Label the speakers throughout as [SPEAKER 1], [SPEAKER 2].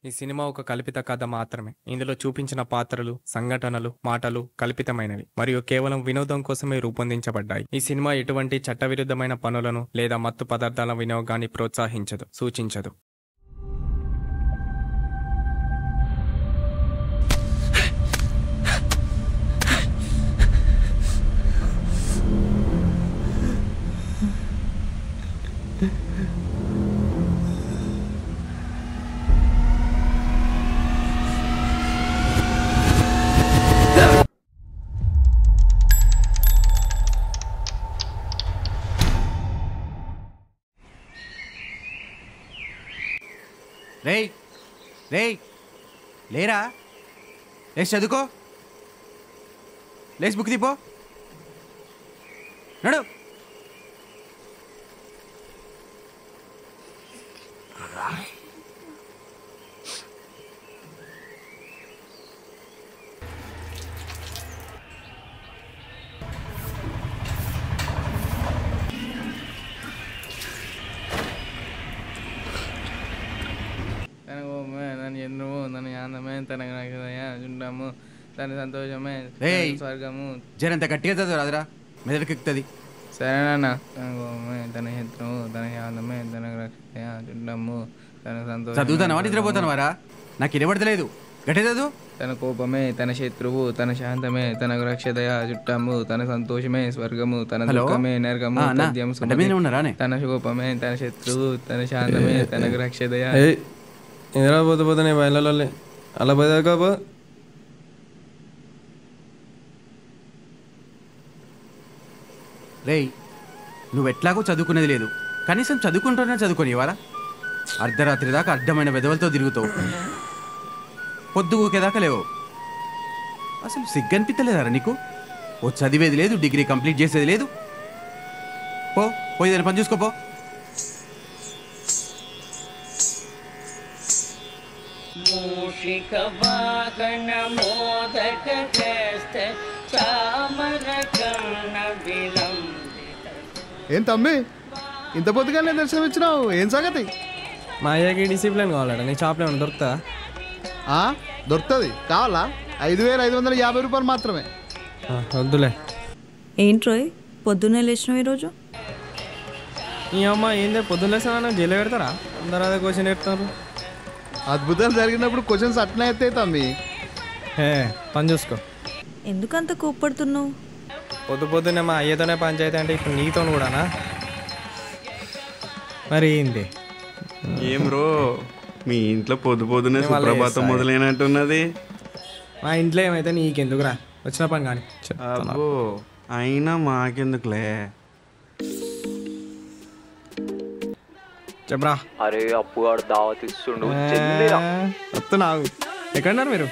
[SPEAKER 1] ఈ సినిమా ఒక కల్పిత కథ మాత్రమే. ఇందులో చూపించిన పాత్రలు, సంఘటనలు, మాటలు కల్పితమైనవి మరియు కేవలం వినోదం కోసమే రూపొందించబడ్డాయి. ఈ సినిమా ఎటువంటి చట్టవిరుద్ధమైన పనులను లేదా మత్తు పదార్థాల వినియోగాన్ని ప్రోత్సహించదు, సూచించదు.
[SPEAKER 2] రేయ్ రేయ్ లేరా, లేచి చదువుకో, లేచి బుక్ తీపో, నడు.
[SPEAKER 3] తన సంతోషమే స్వర్గము.
[SPEAKER 2] జరంత గట్టిగా చదువు రాదురా, మెదడుకి ఎక్కుతుంది.
[SPEAKER 3] సరేనా? తన హితము తన శాంతమే తన చుట్టము తన సంతోషం.
[SPEAKER 2] చదువుతానవా నిద్రపోతానవారా? నాకు ఇనబడతలేదు, గట్టిగా చదువు.
[SPEAKER 3] తన కోపమే తన శత్రువు తన శాంతమే తన రక్షదయ చుట్టము తన సంతోషమే స్వర్గము తన దుఃఖమే నరకము. తన కోపమే తన శత్రువు తన శాంతమే తన రక్షదయ.
[SPEAKER 1] ఎదురా పోతే పోతే బయలులే అలా పోయాక
[SPEAKER 2] రేయ్, నువ్వు ఎట్లాగో చదువుకునేది లేదు, కనీసం చదువుకుంటూనే చదువుకొని ఇవారా. అర్ధరాత్రి దాకా అడ్డమైన వెధవలతో తిరుగుతావు, పొద్దు ఊకేదాకా లేవు. అసలు సిగ్గనిపిస్తలేదారా నీకు? ఓ చదివేది లేదు, డిగ్రీ కంప్లీట్ చేసేది లేదు. పోయి దాన్ని పని చూసుకోపో.
[SPEAKER 4] ఏం తమ్మి ఇంత పొద్దుగానే దర్శనం ఇచ్చినావు, ఏం సంగతి?
[SPEAKER 1] మా అయ్యకి డిసిప్లిన్ కావాలట, నీ షాప్లో ఏమైనా దొరుకుతా?
[SPEAKER 4] దొరుకుతుంది, కావాలా? 5,550 రూపాయలు మాత్రమే.
[SPEAKER 1] వద్దులే.
[SPEAKER 5] ఏంట్రోయ్ పొద్దున్నే లేచినావు ఈరోజు?
[SPEAKER 1] ఈ అమ్మ ఏందే పొద్దున్న లేచినా జైలు పెడతారా? అందరూ అదే క్వశ్చన్ పెడతారు.
[SPEAKER 4] అద్భుతాలు జరిగినప్పుడు క్వశ్చన్స్ అట్నే అవుతాయి తమ్మి.
[SPEAKER 1] పని చూసుకో.
[SPEAKER 5] ఎందుకంత కోప్పడుతున్నావు?
[SPEAKER 1] పొద్దున్నే మా అయ్యతోనే పంచాయతీ అంటే ఇప్పుడు నీతో కూడానా? మరి ఏంది?
[SPEAKER 6] ఏం రో మీ ఇంట్లో పొద్దునే సుప్రభాతం మొదలైనట్టున్నది.
[SPEAKER 1] మా ఇంట్లో ఏమైతే నీకెందుకురా, వచ్చిన పని కానీ.
[SPEAKER 6] అబ్బో అయినా మాకెందుకులే.
[SPEAKER 1] చెప్పరా.
[SPEAKER 7] అరే అప్పుగాడు దావత్ ఇస్తుండు,
[SPEAKER 1] వస్తున్నావు. ఎక్కడున్నారు మీరు?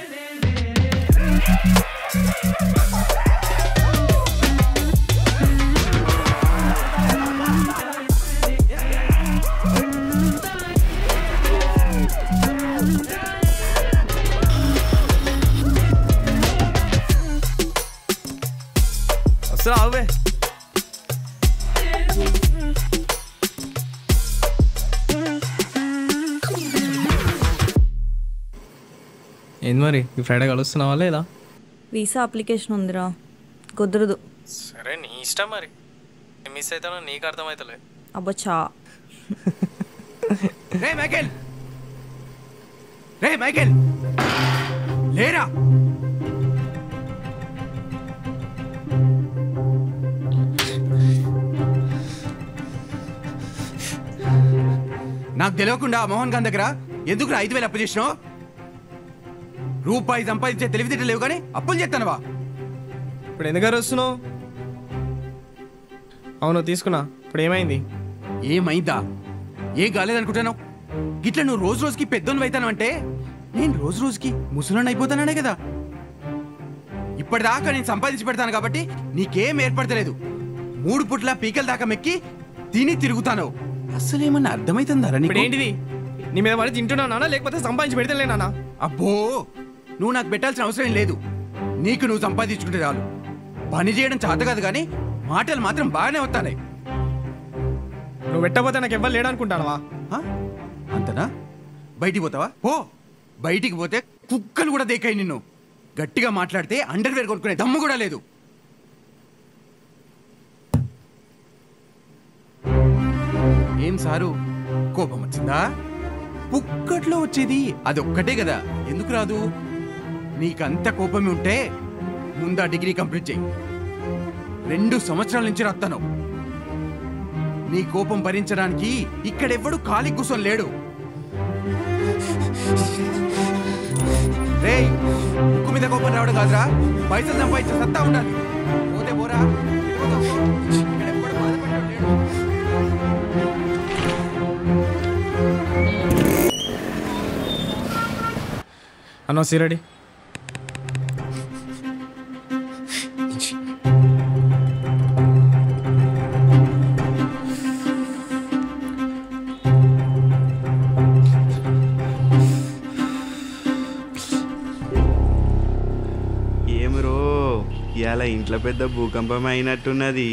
[SPEAKER 1] వస్తున్నావే. ఏంది మరి ఈ ఫ్రైడే కలుస్తున్నావా లేదా?
[SPEAKER 5] వీసా అప్లికేషన్ ఉందిరా, కుదరదు.
[SPEAKER 1] సరే నీ ఇష్టం, మరి మిస్ అవుతానో నీకు అర్థమవుతలే.
[SPEAKER 5] అబ్బచ్చా.
[SPEAKER 2] రే మైకేల్, రే మైకేల్ లేరా. నాకు తెలియకుండా మోహన్ గారి దగ్గర ఎందుకు 5,000 అప్పు చేసినావు? రూపాయి సంపాదించే తెలివితేటలు లేవు కానీ అప్పులు చేస్తానవా?
[SPEAKER 1] ఇప్పుడు ఎందుకు వస్తున్నావు? అవును తీసుకున్నా, ఇప్పుడు ఏమైంది?
[SPEAKER 2] ఏమైందా? ఏం కాలేదనుకుంటాను. గిట్లా నువ్వు రోజు రోజుకి పెద్దోని అవుతాను అంటే నేను రోజు రోజుకి ముసలోని అయిపోతాననే కదా. ఇప్పటిదాకా నేను సంపాదించి పెడతాను కాబట్టి నీకేం ఏర్పడతలేదు. 3 పుట్ల పీకల దాకా మెక్కి తిని తిరుగుతాను. అసలేమన్నా అర్థమైతుందారా నీకు?
[SPEAKER 1] ఏంటిది? నీ మీద పడి తింటున్నానా లేకపోతే సంపాదించి పెడతలేనా?
[SPEAKER 2] అబ్బో, నువ్వు నాకు పెట్టాల్సిన అవసరం లేదు. నీకు నువ్వు సంపాదించుకుంటే చాలు. పని చేయడం చేత కాదు కానీ మాటలు మాత్రం బాగానే వస్తాయి.
[SPEAKER 1] నువ్వు పెట్టకపోతే నాకు ఎవ్వరు లేడనుకుంటానవా?
[SPEAKER 2] అంతనా? బయటికి పోతావా? పో. బయటికి పోతే కుక్కలు కూడా దేకాయి నిన్ను. గట్టిగా మాట్లాడితే అండర్వేర్ కొనుక్కునే దమ్ము కూడా లేదు. ఏం సారు, కోపం వచ్చిందా? పుక్కట్లో వచ్చేది అదొక్కటే కదా, ఎందుకు రాదు? నీకంత కోపమే ఉంటే ముందా డిగ్రీ కంప్లీట్ చేయి. 2 సంవత్సరాల నుంచి రాస్తాను. నీ కోపం భరించడానికి ఇక్కడెవ్వడు ఖాళీ కూర్చొని లేడు. రేయ్, ముక్కు మీద కోపం రావడం కాదురా, పైసలు సంపాదించే సత్తా ఉండాలి. పోతే పోరా, ఇక్కడెవ్వడు బాధపడ్డాడు లేడు.
[SPEAKER 1] అన్నో సిరడి
[SPEAKER 6] ఏమిరో ఇవాళ ఇంట్లో పెద్ద భూకంపం అయినట్టున్నది.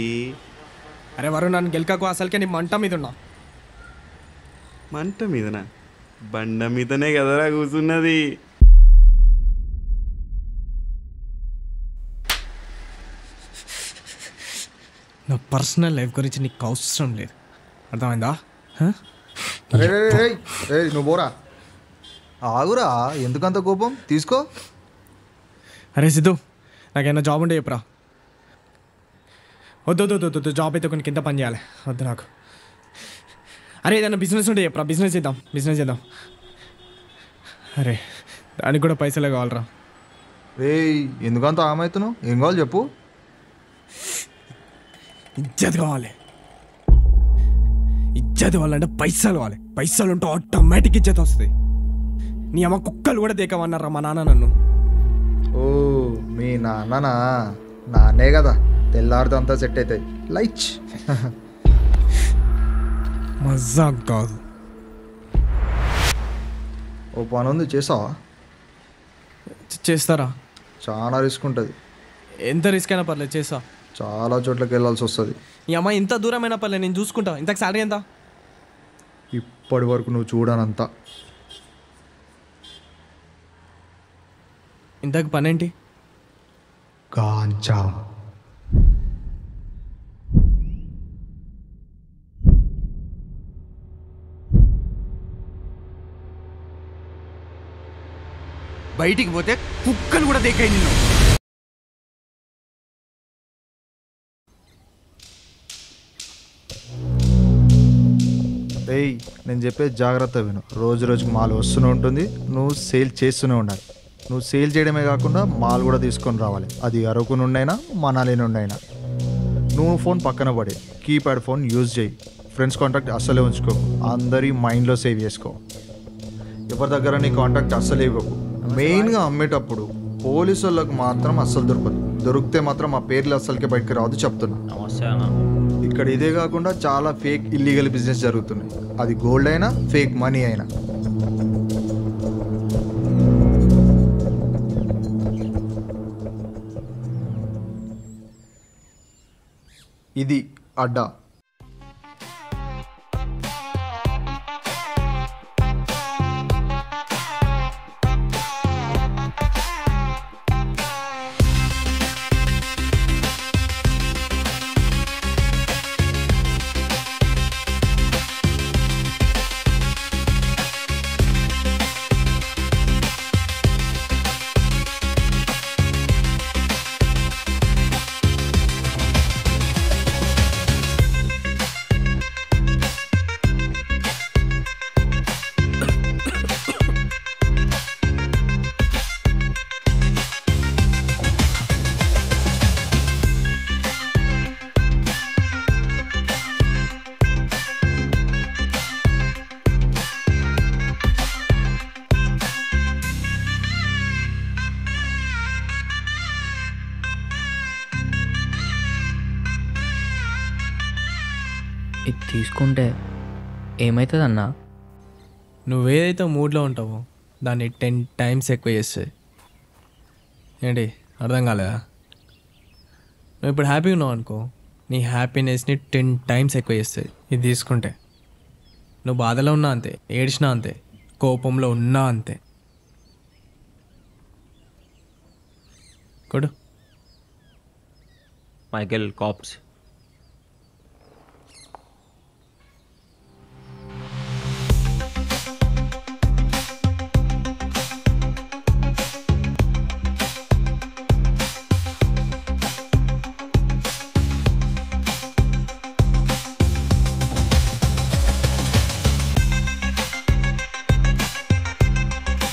[SPEAKER 1] అరే వరుణ్, నన్ను గెలకకు, అసలుకే నీ మంట మీద ఉన్నా.
[SPEAKER 6] మంట మీదనా? బండ మీదనే కదరా కూర్చున్నది.
[SPEAKER 1] నా పర్సనల్ లైఫ్ గురించి నీకు అవసరం లేదు, అర్థమైందా?
[SPEAKER 8] నువ్వు పోరా. ఆగురా, ఎందుకంత కోపం? తీసుకో.
[SPEAKER 1] అరే సిద్ధు, నాకేమైనా జాబ్ ఉంటే చెప్పురా. వద్దు, జాబ్ అయితే కొన్ని కింద పని చేయాలి, వద్దు నాకు. అరే ఏదైనా బిజినెస్ ఉంటే చెప్పురా, బిజినెస్ చేద్దాం. అరే దానికి కూడా పైసలే కావాలరా.
[SPEAKER 8] రేయ్, ఎందుకంత ఆమెవుతున్నావు? ఏం కావాలి చెప్పు.
[SPEAKER 1] ఇజ్జత్ కావాలంటే పైసలు కావాలి. పైసలు ఉంటే ఆటోమేటిక్ ఇజ్జత్ వస్తుంది. నీ అమ్మ కుక్కలు కూడా దేకమన్నారా మా నాన్న నన్ను.
[SPEAKER 8] ఓ, మీ నాన్ననా? నాన్నే కదా, తెల్లారితో అంతా సెట్ అవుతాయి. లైచ్.
[SPEAKER 1] మజాక్ కాదు.
[SPEAKER 8] ఓ పని ఉంది, చేసావా?
[SPEAKER 1] చేస్తారా?
[SPEAKER 8] చాలా రిస్క్ ఉంటుంది.
[SPEAKER 1] ఎంత రిస్క్ అయినా పర్లేదు, చేస్తా.
[SPEAKER 8] చాలా చోట్లకి వెళ్ళాల్సి వస్తుంది.
[SPEAKER 1] ఈ అమ్మాయి ఇంత దూరమైనా పర్లేదు, నేను చూసుకుంటా. ఇంతకు శాలరీ ఎంత?
[SPEAKER 8] ఇప్పటి వరకు నువ్వు చూడనంత.
[SPEAKER 1] ఇంతకు పనేంటి?
[SPEAKER 8] గాంజా.
[SPEAKER 2] బయటికి పోతే కుక్కలు కూడా దేకాయి నిన్ను.
[SPEAKER 8] ఏయ్, నేను చెప్పేది జాగ్రత్త విను. రోజు రోజుకి మాల్ వస్తూనే ఉంటుంది, నువ్వు సేల్ చేస్తూనే ఉండాలి. నువ్వు సేల్ చేయడమే కాకుండా మాల్ కూడా తీసుకొని రావాలి. అది అరకు నుండైనా మనాలి నుండైనా. నువ్వు ఫోన్ పక్కన పడి కీప్యాడ్ ఫోన్ యూజ్ చేయి. ఫ్రెండ్స్ కాంటాక్ట్ అస్సలే ఉంచుకో. అందరి మైండ్లో సేవ్ చేసుకో. ఎవరి దగ్గర నీ కాంటాక్ట్ అస్సలే ఇవ్వకు. మెయిన్గా అమ్మేటప్పుడు పోలీసు వాళ్ళకు మాత్రం అస్సలు దొరకదు. దొరికితే మాత్రం ఆ పేర్లు అస్సలకే బయటకు రావద్దు చెప్తున్నా. ఇక్కడ ఇదే కాకుండా చాలా ఫేక్ ఇల్లీగల్ బిజినెస్ జరుగుతున్నాయి. అది గోల్డ్ అయినా ఫేక్ మనీ అయినా. ఇది అడ్డా.
[SPEAKER 3] ఇది తీసుకుంటే ఏమవుతుందన్నా?
[SPEAKER 1] నువ్వేదైతే మూడ్లో ఉంటావో దాన్ని 10 టైమ్స్ ఎక్కువ చేస్తుంది. ఏంటి అర్థం కాలేదా? నువ్వు ఇప్పుడు హ్యాపీగా ఉన్నావు అనుకో, నీ హ్యాపీనెస్ని 10 టైమ్స్ ఎక్కువ చేస్తుంది ఇది తీసుకుంటే. నువ్వు బాధలో ఉన్నా అంతే, ఏడ్చినా అంతే, కోపంలో ఉన్నా అంతే. కొడు.
[SPEAKER 7] Michael caps.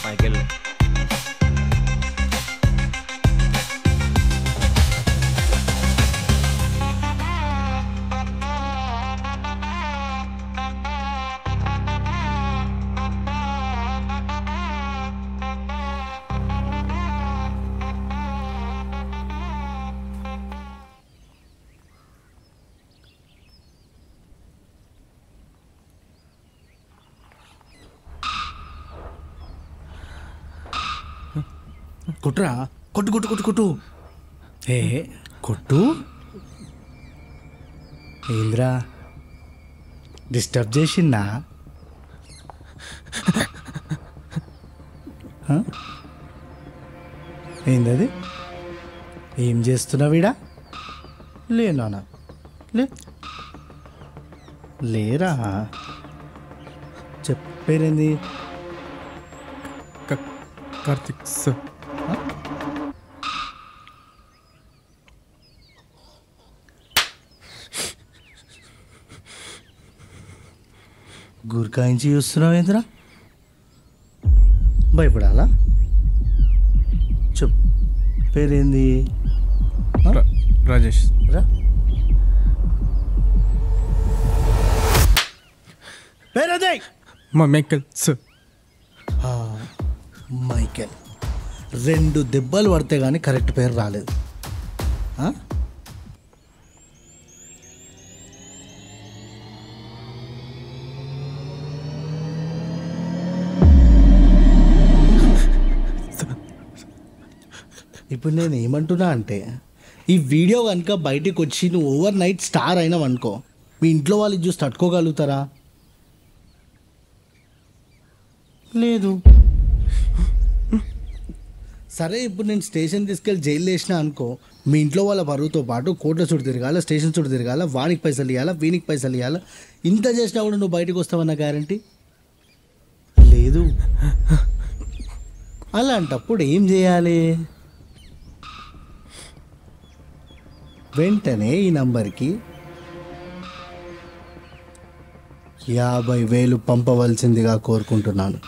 [SPEAKER 7] మైకేల్.
[SPEAKER 9] కొట్టురా, కొట్టు కొట్టు కొట్టు కొట్టు. ఏ కొట్టు. ఏంద్రా డిస్టర్బ్ చేసిందా? ఏందది? ఏం చేస్తున్నావిడా? లేనా లే లేరా చెప్పేరేంది?
[SPEAKER 1] కార్తిక్ సార్.
[SPEAKER 9] గురికాయించి చూస్తున్నావు ఏంద్రా? భయపడాలా? చెప్ పేరేంది?
[SPEAKER 1] రాజేష్.
[SPEAKER 9] రా. పేరేదే?
[SPEAKER 1] Michael sir.
[SPEAKER 9] మైకేల్. 2 దెబ్బలు పడితే కానీ కరెక్ట్ పేరు రాలేదు. ఇప్పుడు నేను ఏమంటున్నా అంటే, ఈ వీడియో కనుక బయటికి వచ్చి నువ్వు ఓవర్ నైట్ స్టార్ అయినావు అనుకో, మీ ఇంట్లో వాళ్ళు చూసి తట్టుకోగలుగుతారా? లేదు. సరే ఇప్పుడు నేను స్టేషన్ తీసుకెళ్ళి జైలు వేసినా అనుకో, మీ ఇంట్లో వాళ్ళ పరువుతో పాటు కోర్టుల చుట్టూ తిరగాల, స్టేషన్ చుట్టూ తిరగాల, వానికి పైసలు ఇవ్వాలా, వీనికి పైసలు ఇవ్వాలా. ఇంత చేసినా కూడా నువ్వు బయటకు వస్తావన్న గ్యారంటీ లేదు. అలాంటప్పుడు ఏం చేయాలి? వెంటనే ఈ నంబర్కి 50,000 పంపవలసిందిగా కోరుకుంటున్నాను.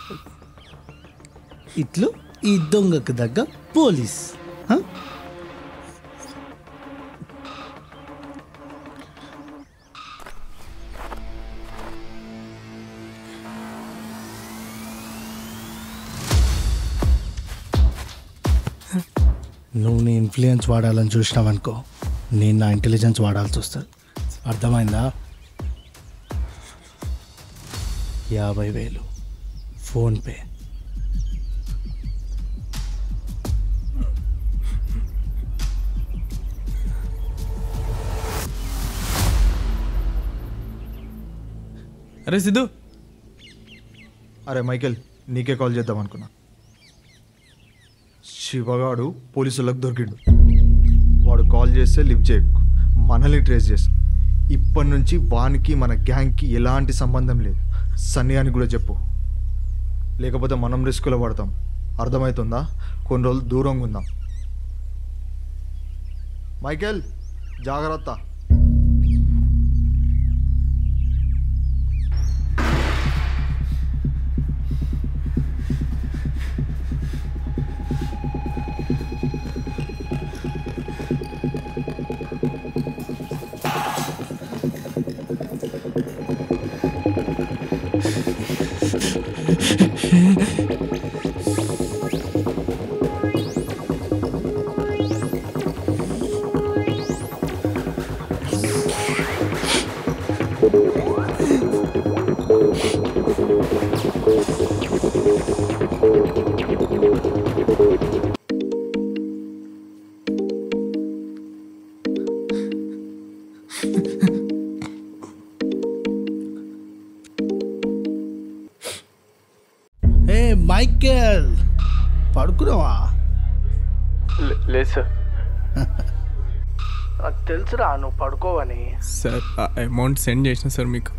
[SPEAKER 9] ఇట్లు ఈ దొంగకు దగ్గ పోలీస్. నువ్వు నీ ఇన్ఫ్లుయెన్స్ వాడాలని చూసినావనుకో, నేను నా ఇంటెలిజెన్స్ వాడాల్సి వస్తుంది. అర్థమైందా? 50,000 ఫోన్పే.
[SPEAKER 1] అరే సిద్ధు.
[SPEAKER 8] అరే మైకేల్, నీకే కాల్ చేద్దాం అనుకున్నా. శివగాడు పోలీసులకు దొరికిండు. వాడు కాల్ చేస్తే లిఫ్ట్ చేయకు, మనల్ని ట్రేస్ చేస్తా. ఇప్పటి నుంచి వానికి మన గ్యాంగ్కి ఎలాంటి సంబంధం లేదు. సన్నీ అని కూడా చెప్పు, లేకపోతే మనం రిస్కులో పడతాం. అర్థమవుతుందా? కొన్ని రోజులు దూరంగా ఉందాం. మైకేల్ జాగ్రత్త.
[SPEAKER 9] మైకేల్ పడుకున్నావా?
[SPEAKER 7] లేదు సార్.
[SPEAKER 9] నాకు తెలుసురా నువ్వు పడుకోవని.
[SPEAKER 1] సార్ అమౌంట్ సెండ్ చేసిన సార్ మీకు.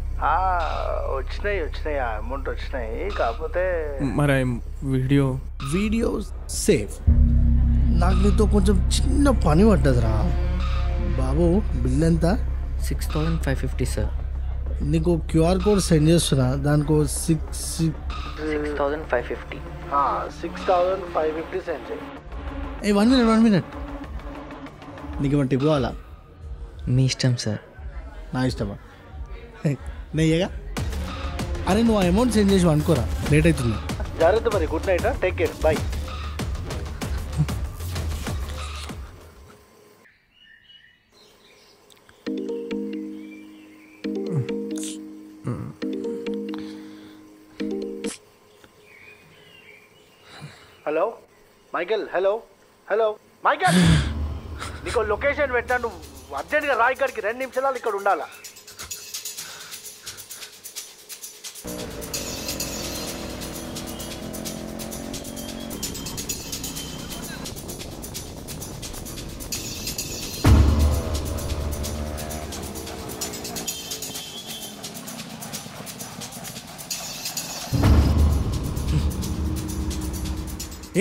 [SPEAKER 9] వచ్చినాయి ఆ అమౌంట్ వచ్చినాయి. కాకపోతే
[SPEAKER 1] మరి వీడియో
[SPEAKER 9] సేఫ్. నాకు నీతో కొంచెం చిన్న పని పడ్డదిరా బాబు. బిల్ ఎంత?
[SPEAKER 10] 6550 సార్.
[SPEAKER 9] నీకు క్యూఆర్ కోడ్ సెండ్ చేస్తున్నా, దానికి
[SPEAKER 10] 6550.
[SPEAKER 9] 6550 సెండ్ చేయి. 1 మినిట్ నీకు ఏమంటే ఇవ్వాలా?
[SPEAKER 10] మీ ఇష్టం సార్.
[SPEAKER 9] నా ఇష్టమా? నెయ్యగా. అరే నువ్వు ఆ అమౌంట్ సెండ్ చేసి అనుకోరా, లేట్ అవుతుంది. జాగ్రత్త మరి. Good night. Take care. Bye. Hello Michael. Hello Michael, నీకు లొకేషన్ పెట్టా. నువ్వు అర్జెంట్గా రా ఇక్కడికి. 2 నిమిషాలు ఇక్కడ ఉండాలా.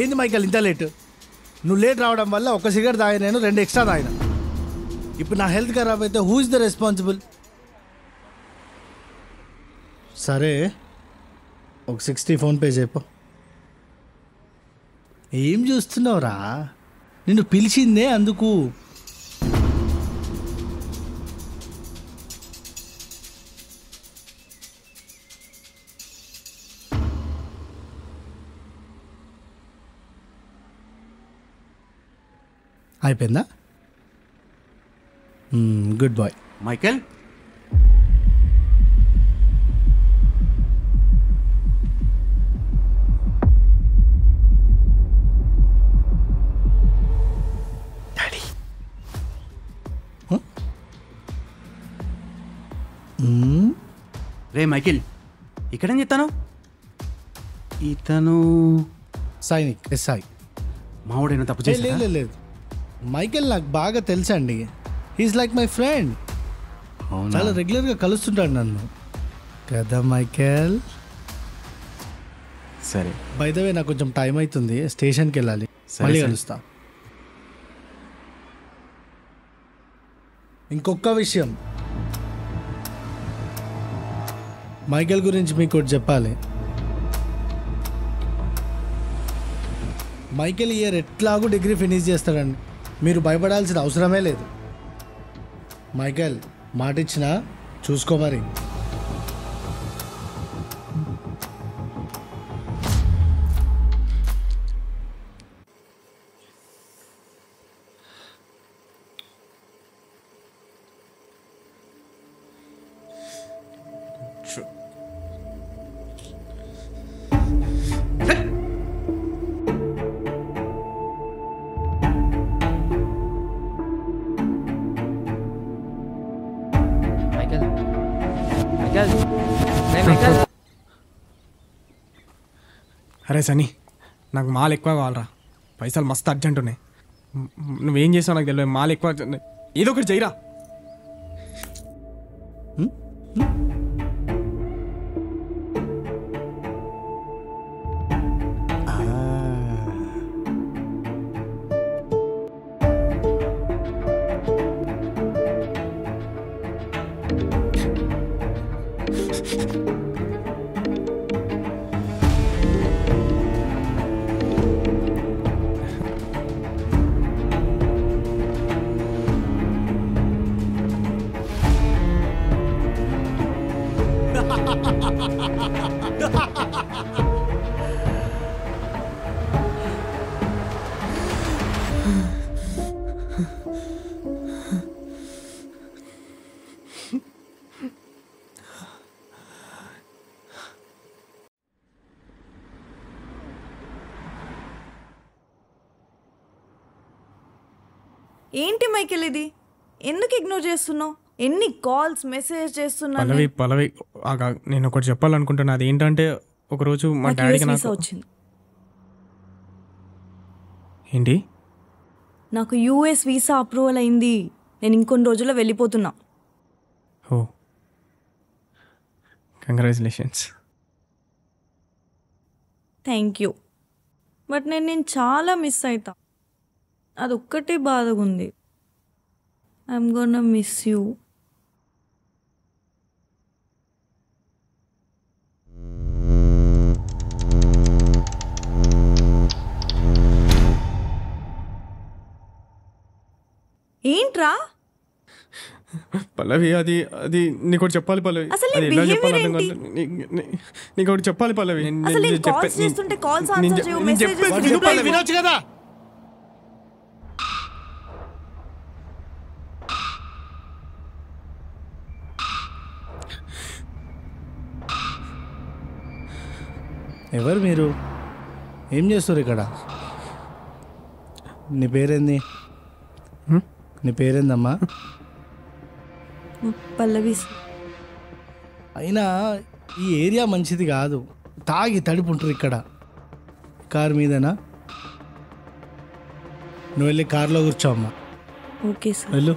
[SPEAKER 9] ఏంది మైకేల్ ఇంత లేట్? నువ్వు లేట్ రావడం వల్ల ఒక సిగరెట్ తాగిన, నేను 2 ఎక్స్ట్రా తాగిన. ఇప్పుడు నా హెల్త్ ఖరాబ్ అయితే హూ ఇస్ ద రెస్పాన్సిబుల్? సరే ఒక 60 ఫోన్పే చేయపో. ఏం చూస్తున్నావురా? నిన్ను పిలిచిందే అందుకు. అయిపోయిందా? Good boy.
[SPEAKER 2] మైకేల్, రే మైకేల్, ఇక్కడేం చెప్తాను? ఇతను
[SPEAKER 9] సైనిక్ ఎస్ఐ.
[SPEAKER 2] మావాడైనా తప్పు చేసి
[SPEAKER 9] లేదు. మైకేల్ నాకు బాగా తెలుసండి. He's like my friend. చాలా రెగ్యులర్గా కలుస్తుంటాడు నన్ను కదా మైకేల్.
[SPEAKER 2] సరే,
[SPEAKER 9] బై ద వే నాకు కొంచెం టైం అవుతుంది, స్టేషన్కి వెళ్ళాలి. మళ్ళీ కలుస్తా. ఇంకొక విషయం, మైకేల్ గురించి మీకు ఒకటి చెప్పాలి. మైకేల్ ఇయర్ ఎట్లాగూ డిగ్రీ ఫినిష్ చేస్తాడండి. మీరు భయపడాల్సిన అవసరమే లేదు. మైకేల్ మాట ఇచ్చినా చూసుకో మరి.
[SPEAKER 1] అరే సనీ, నాకు మాల్ ఎక్కువ కావాలరా. పైసలు మస్తు అర్జెంట్ ఉన్నాయి. నువ్వేం చేసావు నాకు తెలియదు. మాల్ ఎక్కువ, ఏదో ఒకటి చేయరా.
[SPEAKER 5] ఏంటి మైకేల్ ఇది? ఎందుకు ఇగ్నోర్ చేస్తున్నావు? ఎన్ని కాల్స్ మెసేజ్ చేస్తున్నా.
[SPEAKER 1] పల్లవి నేను ఒకటి చెప్పాలనుకుంటున్నా. అది ఏంటంటే ఒకరోజు మా డాడీకి నాకు
[SPEAKER 5] వచ్చింది.
[SPEAKER 1] ఏంటి
[SPEAKER 5] నాకు యూఎస్ వీసా అప్రూవల్ అయింది. నేను ఇంకొన్ని రోజుల్లో వెళ్ళిపోతున్నా.
[SPEAKER 1] ఓ కంగ్రాచులేషన్స్.
[SPEAKER 5] Thank you. బట్ నేను చాలా మిస్ అవుతా. అదొక్కటే బాధగా ఉంది. I'm gonna miss you. ఏంట్రా
[SPEAKER 1] పల్లవి, అది అది నీకు ఒకటి చెప్పాలి పల్లవి.
[SPEAKER 5] అసలు
[SPEAKER 1] అది
[SPEAKER 5] నీ
[SPEAKER 1] ఎలా చెప్పాలి
[SPEAKER 5] behavior
[SPEAKER 1] అర్థం
[SPEAKER 5] ఏంటి?
[SPEAKER 1] కాదు. నీకు ఒకటి చెప్పాలి పల్లవి.
[SPEAKER 5] అసలు నేను కాల్స్ చేస్తుంటే కాల్స్ ఆన్సర్ చేయవు, మెసేజెస్ రిప్లై ఇవ్వవు.
[SPEAKER 9] వినొచ్చు కదా. ఎవరు మీరు? ఏం చేస్తారు ఇక్కడ? నీ పేరేంది? నీ పేరేందమ్మా?
[SPEAKER 5] పల్లవి.
[SPEAKER 9] అయినా ఈ ఏరియా మంచిది కాదు. తాగి తడిపుంటారు ఇక్కడ. కారు మీదనా? నువ్వు వెళ్ళి కారులో కూర్చోమ్మా.
[SPEAKER 5] Okay sir.
[SPEAKER 9] వెళ్ళు.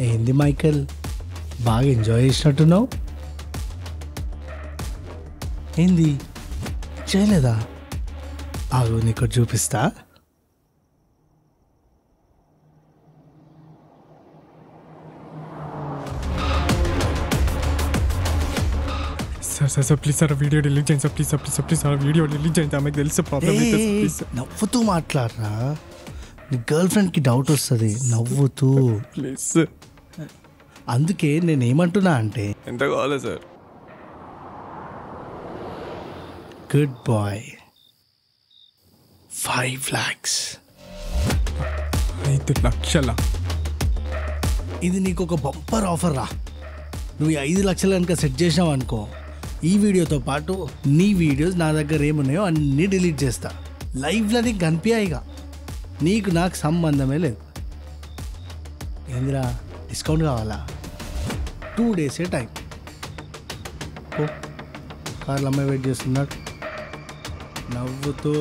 [SPEAKER 9] ఏంది మైకేల్, బాగా ఎంజాయ్ చేసినట్టున్నావు? ఏంది చేయలేదా? ఆగు, నీకు చూపిస్తా.
[SPEAKER 1] Sir please sir video delete చేయండి sir. Please sir, please sir, please sir video delete చేయండి. ఆమెకు తెలిసే ప్రాబ్లం అయితే ప్లీజ్ సార్.
[SPEAKER 9] నవ్వుతూ మాట్లాడరా. నీ గర్ల్ ఫ్రెండ్కి డౌట్ వస్తుంది. నవ్వుతూ
[SPEAKER 1] ప్లీజ్ సార్.
[SPEAKER 9] అందుకే నేనేమంటున్నా అంటే,
[SPEAKER 1] ఎంత కావాలి సార్?
[SPEAKER 9] Good bye, 5 lakhs.
[SPEAKER 1] 5 లక్షల?
[SPEAKER 9] ఇది నీకు ఒక బంపర్ ఆఫర్ రా. నువ్వు ఈ 5 లక్షలు కనుక సెట్ చేసావు అనుకో, ఈ వీడియోతో పాటు నీ వీడియోస్ నా దగ్గర ఏమున్నాయో అన్నీ డిలీట్ చేస్తా. లైవ్లో నీకు కనిపించాయిగా. నీకు నాకు సంబంధమే లేదు. ఏందిరా, డిస్కౌంట్ కావాలా? 2 days టైం. ఓ కార్లో అమ్మాయి వెయిట్ చేస్తున్నాడు నవ్వుతూ.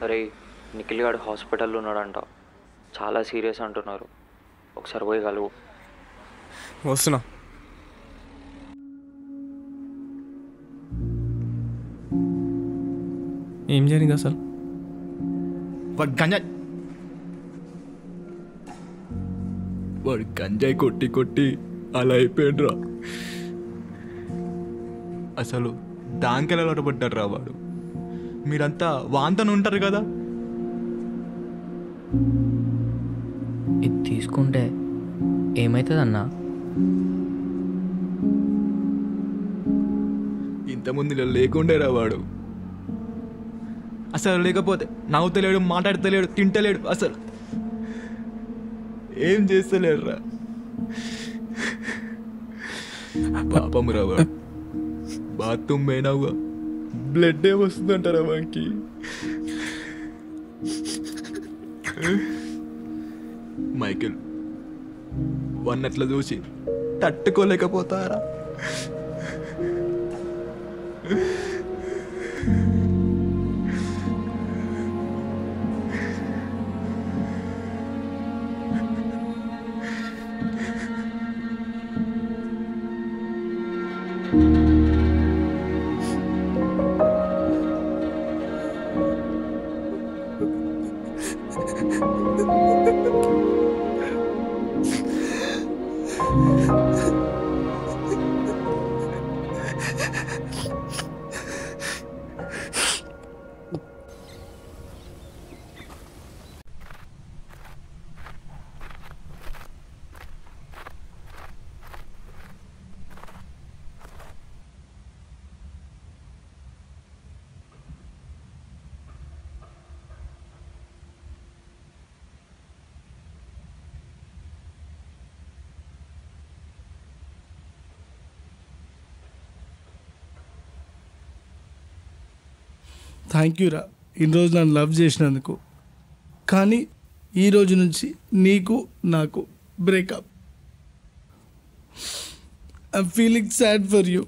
[SPEAKER 10] అరే నిఖిల్ గారు హాస్పిటల్లో ఉన్నాడంట. చాలా సీరియస్ అంటున్నారు. ఒకసారి పోయి కలువు.
[SPEAKER 1] వస్తున్నా. ఏం జరిగింది అసలు?
[SPEAKER 11] వాడు గంజాయి కొట్టి కొట్టి అలా అయిపోయాడురా. అసలు దానికెలా లోటపడ్డాడు రా వాడు. మీరంతా వాంతను ఉంటారు కదా.
[SPEAKER 10] ఇది తీసుకుంటే ఏమవుతుందన్నా?
[SPEAKER 11] ఇంతకుముందు ఇలా లేకుండేరా వాడు. అసలు లేకపోతే నవ్వుతలేడు, మాట్లాడతలేడు, తింటలేడు, అసలు ఏం చేస్తలేడు రా. పాపం రా వాడు. బాత్రూమ్ పోయినావుగా బ్లడ్ ఏ వస్తుందంటారా వానికి. మైకేల్ వన్నట్లా చూసి తట్టుకోలేకపోతారా?
[SPEAKER 9] థ్యాంక్ యూ రా ఇన్ని రోజు నన్ను లవ్ చేసినందుకు. కానీ ఈ రోజు నుంచి నీకు నాకు breakup. I'm feeling sad for you.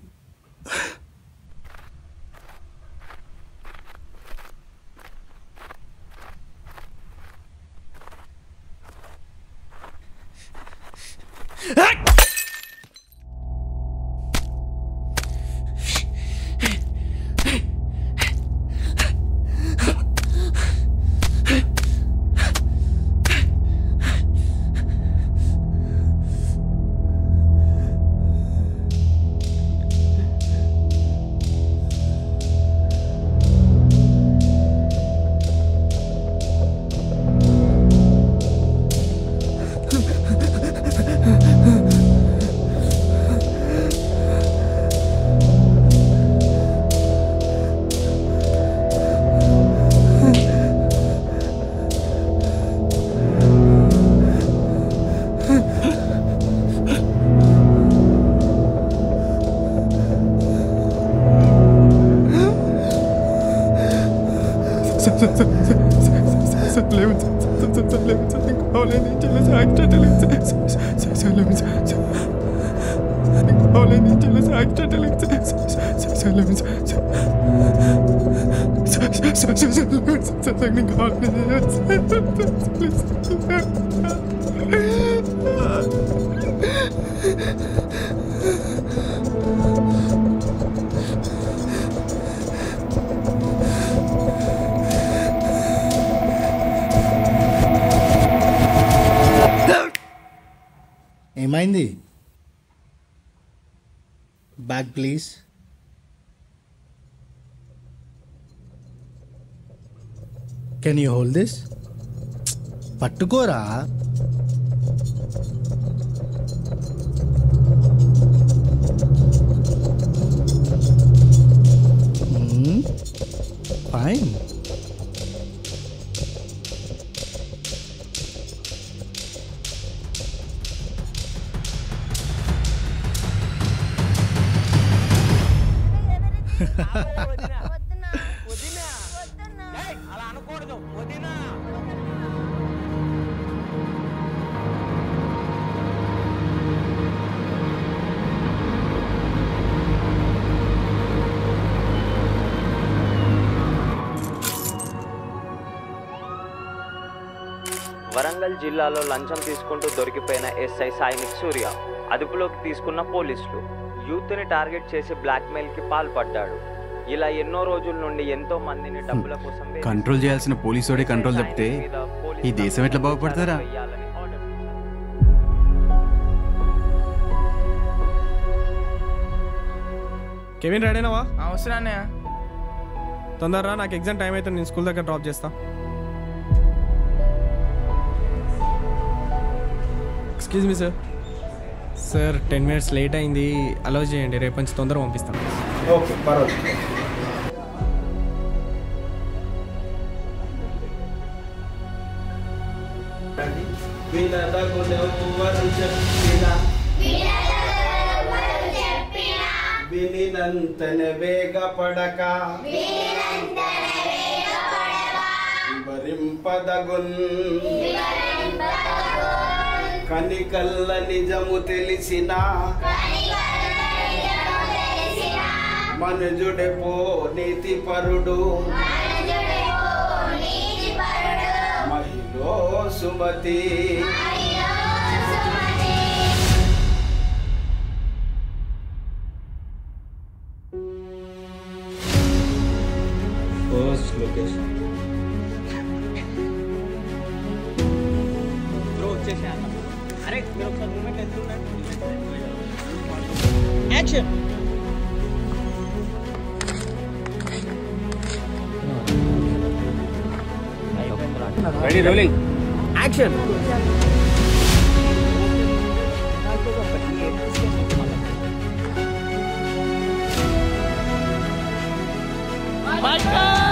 [SPEAKER 9] ఏమైంది? Bag please. Can you hold this? పట్టుకోరా. ఫైన్.
[SPEAKER 10] వరంగల్ జిల్లాలో లంచం తీసుకుంటూ దొరికిపోయిన ఎస్ఐ సైనిక్ సూర్య అదుపులోకి తీసుకున్న పోలీసులు యూత్ని టార్గెట్ చేసి బ్లాక్మెయిల్కి పాల్పడ్డాడు. ఇలా ఎన్నో రోజుల నుండి ఎంతో మందిని డబ్బుల కోసం
[SPEAKER 2] కంట్రోల్ చేయాల్సిన పోలీసోడే కంట్రోల్ తప్పితే ఈ దేశం ఎట్లా బాగుపడతారా?
[SPEAKER 1] కెవిన్ రెడీనావా?
[SPEAKER 3] అవసరానే.
[SPEAKER 1] తొందరరా, నాకు ఎగ్జామ్ టైం అయితే నేను స్కూల్ దగ్గర డ్రాప్ చేస్తా. Excuse me sir. Sir 10 minutes late అయింది, అలౌ చేయండి. రేపు నుంచి తొందరగా పంపిస్తాను.
[SPEAKER 4] ఓకే, పర్వాలేదు. వినినంతన వేగపడక వివరింపదగున్ కనికల్ల నిజము తెలిసిన మనుజుడెపో నీతిపరుడు మహిళో సుమతి.
[SPEAKER 7] ఫస్ట్ లొకేషన్
[SPEAKER 10] అరే మీరు ఒకసారి మూమెంట్ ఎత్తున్నారు. Action.
[SPEAKER 7] Ready, rolling,
[SPEAKER 10] action.
[SPEAKER 12] My God!